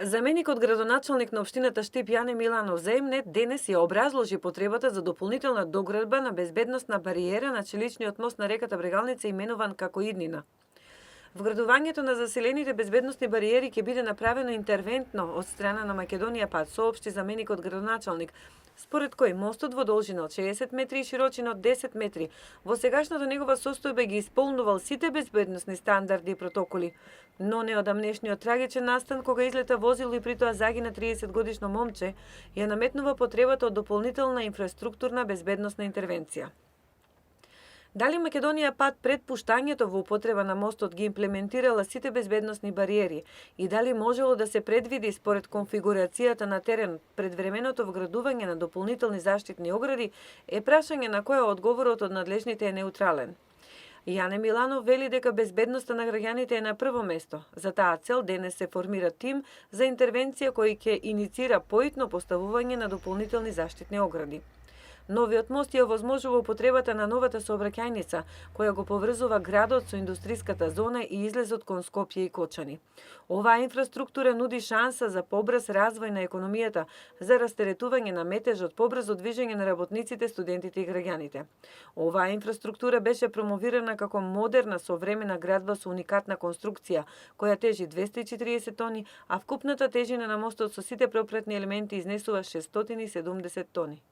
Заменикот градоначалник на општината Штип Јане Миланов за МНЕТ денес ја образложи потребата за дополнителна доградба на безбедносна бариера на челичниот мост на реката Брегалница именуван како Иднина. Вградувањето на заселените безбедносни бариери ќе биде направено интервентно од страна на Македонија Пат, соопшти заменикот градоначалник, според кој мостот во должина од 60 метри и широчина од 10 метри во сегашната негова состојба ги исполнувал сите безбедносни стандарди и протоколи, но неодамнешниот трагичен настан кога излета возило и притоа загина 30-годишно момче, ја наметнува потребата од дополнителна инфраструктурна безбедносна интервенција. Дали Македонија Пат пред пуштањето во употреба на мостот ги имплементирала сите безбедносни бариери и дали можело да се предвиди според конфигурацијата на терен предвременото вградување на дополнителни заштитни огради е прашање на кое одговорот од надлежните е неутрален. Јане Миланов вели дека безбедноста на граѓаните е на прво место. За таа цел денес се формира тим за интервенција кој ќе иницира поитно поставување на дополнителни заштитни огради. Новиот мост ја овозможува употребата на новата сообраќајница, која го поврзува градот со индустриската зона и излезот кон Скопје и Кочани. Оваа инфраструктура нуди шанса за побрз развој на економијата, за растеретување на метежот, побрзо движење на работниците, студентите и граѓаните. Оваа инфраструктура беше промовирана како модерна современа градба со уникатна конструкција, која тежи 240 тони, а вкупната тежина на мостот со сите пропратни елементи изнесува 670 тони.